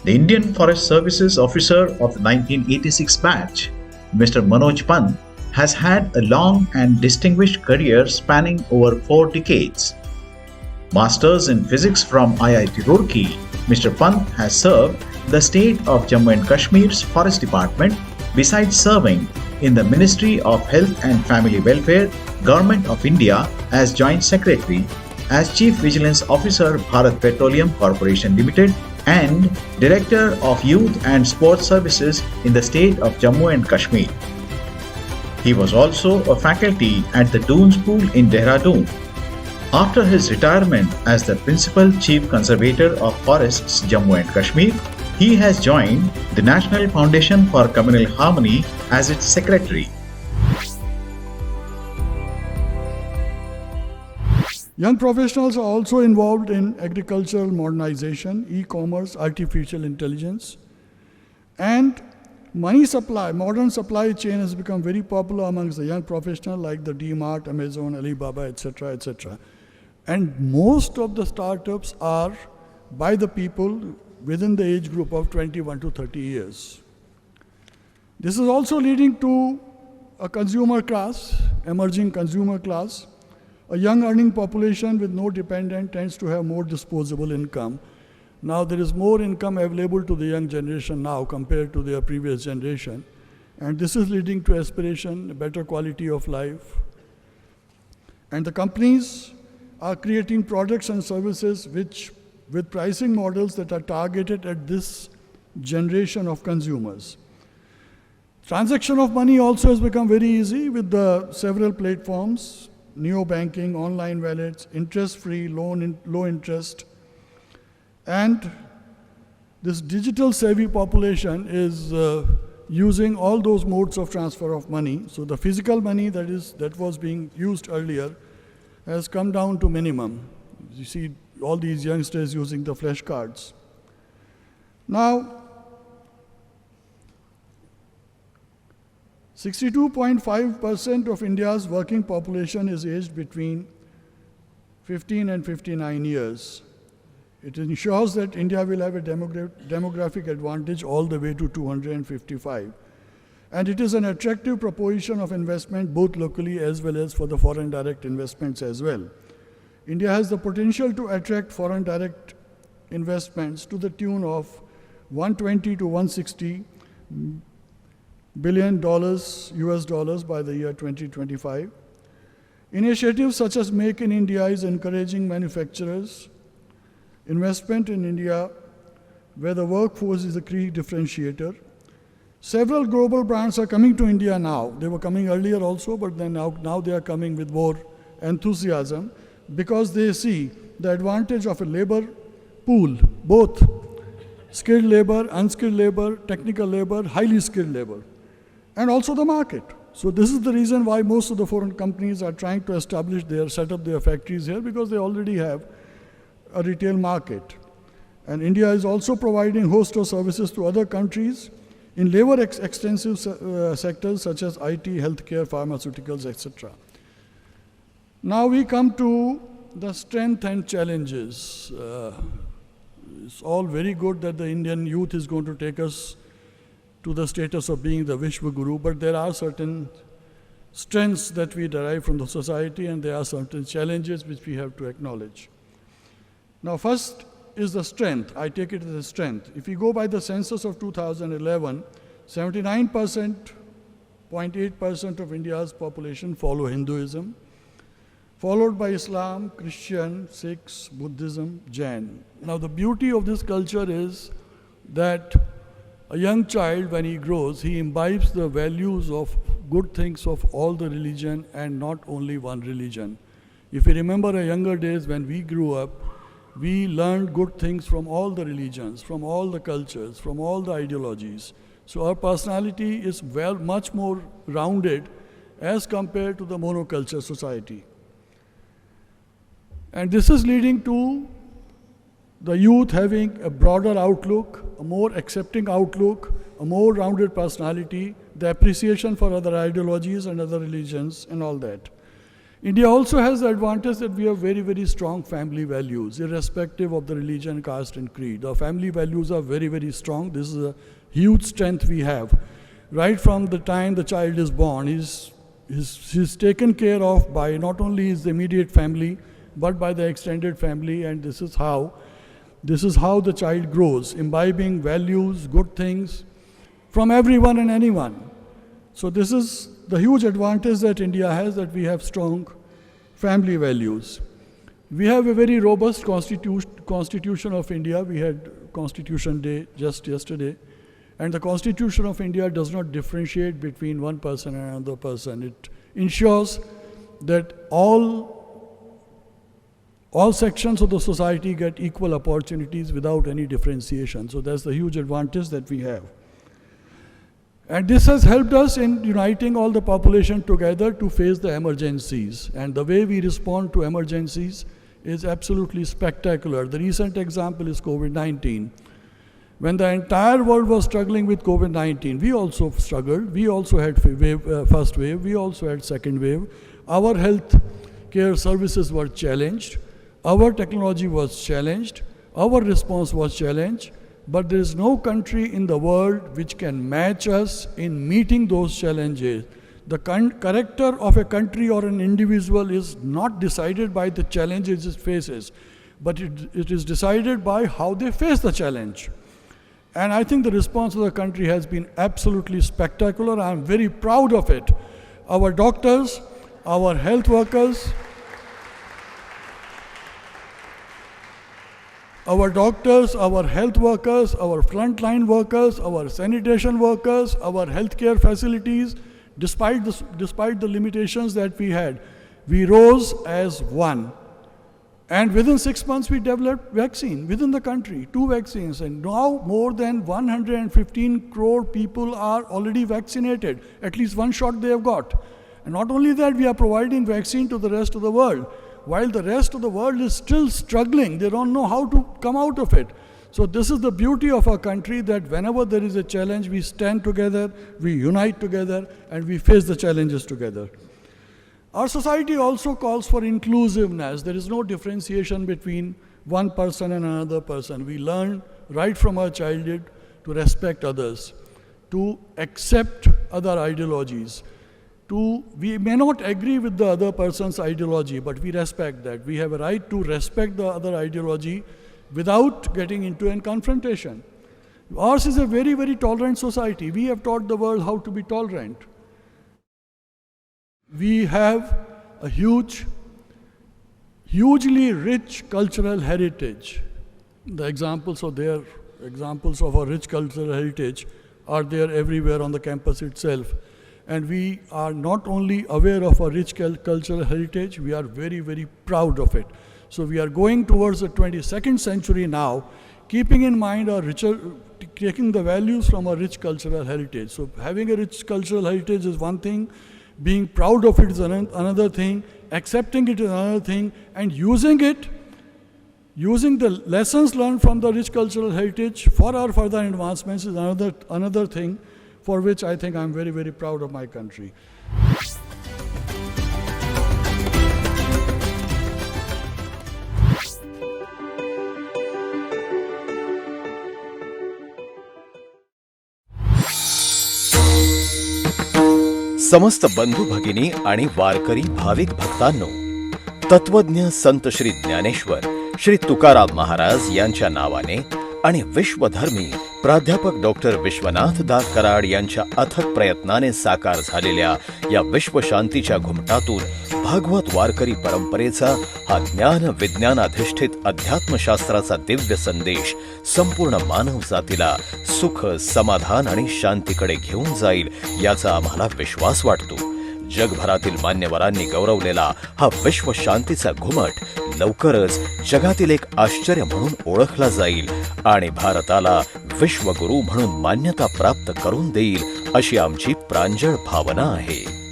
The Indian Forest Services officer of the 1986 batch, Mr. Manoj Pant, has had a long and distinguished career spanning over 4 decades. Masters in Physics from IIT Roorkee, Mr. Pant has served the state of Jammu and Kashmir's Forest Department besides serving in the Ministry of Health and Family Welfare, Government of India as Joint Secretary, as Chief Vigilance Officer, Bharat Petroleum Corporation Limited, and Director of Youth and Sports Services in the state of Jammu and Kashmir. He was also a faculty at the Doon School in Dehradun. After his retirement as the Principal Chief Conservator of Forests, Jammu and Kashmir, he has joined the National Foundation for Communal Harmony as its Secretary. Young professionals are also involved in agricultural modernization, e-commerce, artificial intelligence, and money supply. Modern supply chain has become very popular amongst the young professionals like the DMart, Amazon, Alibaba, etc., etc. And most of the startups are by the people within the age group of 21 to 30 years. This is also leading to a consumer class, emerging consumer class. A young earning population with no dependent tends to have more disposable income. Now there is more income available to the young generation now compared to their previous generation. And this is leading to aspiration, a better quality of life. And the companies are creating products and services with pricing models that are targeted at this generation of consumers. Transaction of money also has become very easy with the several platforms, neo-banking, online wallets, interest-free, low interest. And this digital-savvy population is using all those modes of transfer of money. So the physical money that was being used earlier has come down to minimum. You see all these youngsters using the flash cards. Now, 62.5% of India's working population is aged between 15 and 59 years. It ensures that India will have a demographic advantage all the way to 255. And it is an attractive proposition of investment both locally as well as for the foreign direct investments as well. India has the potential to attract foreign direct investments to the tune of 120 to 160 billion US dollars by the year 2025. Initiatives such as Make in India is encouraging manufacturers, investment in India, where the workforce is a key differentiator. Several global brands are coming to India now. They were coming earlier also, but then now they are coming with more enthusiasm because they see the advantage of a labor pool, both skilled labor, unskilled labor, technical labor, highly skilled labor, and also the market. So this is the reason why most of the foreign companies are trying to set up their factories here, because they already have a retail market. And India is also providing host of services to other countries in labor extensive sectors such as IT, healthcare, pharmaceuticals, etc. Now we come to the strength and challenges. It's all very good that the Indian youth is going to take us to the status of being the Vishwa Guru, but there are certain strengths that we derive from the society, and there are certain challenges which we have to acknowledge. Now first is the strength. I take it as a strength. If we go by the census of 2011, 79.8% of India's population follow Hinduism, followed by Islam, Christian, Sikhs, Buddhism, Jain. Now the beauty of this culture is that a young child, when he grows, he imbibes the values of good things of all the religion and not only one religion. If you remember our younger days when we grew up, we learned good things from all the religions, from all the cultures, from all the ideologies. So our personality is much more rounded as compared to the monoculture society. And this is leading to the youth having a broader outlook, a more accepting outlook, a more rounded personality, the appreciation for other ideologies and other religions and all that. India also has the advantage that we have very, very strong family values, irrespective of the religion, caste, and creed. Our family values are very, very strong. This is a huge strength we have. Right from the time the child is born, he's taken care of by not only his immediate family, but by the extended family, and this is how the child grows, imbibing values, good things from everyone and anyone. So this is the huge advantage that India has, that we have strong family values. We have a very robust Constitution of India. We had Constitution Day just yesterday. And the Constitution of India does not differentiate between one person and another person. It ensures that all sections of the society get equal opportunities without any differentiation. So that's the huge advantage that we have. And this has helped us in uniting all the population together to face the emergencies. And the way we respond to emergencies is absolutely spectacular. The recent example is COVID-19. When the entire world was struggling with COVID-19, we also struggled. We also had first wave. We also had second wave. Our health care services were challenged. Our technology was challenged. Our response was challenged. But there is no country in the world which can match us in meeting those challenges. The character of a country or an individual is not decided by the challenges it faces, but it is decided by how they face the challenge. And I think the response of the country has been absolutely spectacular. I am very proud of it. Our doctors, our health workers, our health workers, our frontline workers, our sanitation workers, our healthcare facilities, despite the limitations that we had, we rose as one. And within 6 months, we developed vaccine within the country, 2 vaccines. And now more than 115 crore people are already vaccinated. At least one shot they have got. And not only that, we are providing vaccine to the rest of the world. While the rest of the world is still struggling, they don't know how to come out of it. So this is the beauty of our country, that whenever there is a challenge, we stand together, we unite together, and we face the challenges together. Our society also calls for inclusiveness. There is no differentiation between one person and another person. We learn right from our childhood to respect others, to accept other ideologies. We may not agree with the other person's ideology, but we respect that. We have a right to respect the other ideology without getting into a confrontation. Ours is a very, very tolerant society. We have taught the world how to be tolerant. We have a hugely rich cultural heritage. The examples of our rich cultural heritage are there everywhere on the campus itself. And we are not only aware of our rich cultural heritage, we are very, very proud of it. So we are going towards the 22nd century now, keeping in mind taking the values from our rich cultural heritage. So having a rich cultural heritage is one thing, being proud of it is another thing, accepting it is another thing, and using the lessons learned from the rich cultural heritage for our further advancements is another thing, for which I think I'm very, very proud of my country. समस्त बंधू भगिनी आणि वारकरी भाविक भक्तांनो, तत्वज्ञ संत श्री ज्ञानेश्वर श्री तुकाराम महाराज यांच्या नावाने आणि विश्वधर्मी प्राध्यापक doctor Vishwanath दास कराड यांच्या अथक प्रयत्नाने साकार झालेल्या या विश्वशांतीच्या घुमटातून भागवत वारकरी परंपरेचा हा ज्ञान विज्ञानाधिष्ठित अध्यात्मशास्त्राचा दिव्य संदेश संपूर्ण मानव जातीला सुख, समाधान आणि शांतीकडे घेऊन जाईल याचा आम्हाला विश्वास वाटतो. जगभरातील मान्यवरांनी गौरवलेला हा विश्व शांतीचा घुमट लवकरच जगातील एक आश्चर्य म्हणून ओळखला जाईल आणि भारताला विश्वगुरू म्हणून मान्यता प्राप्त करून देईल अशी आमची प्रांजळ भावना आहे.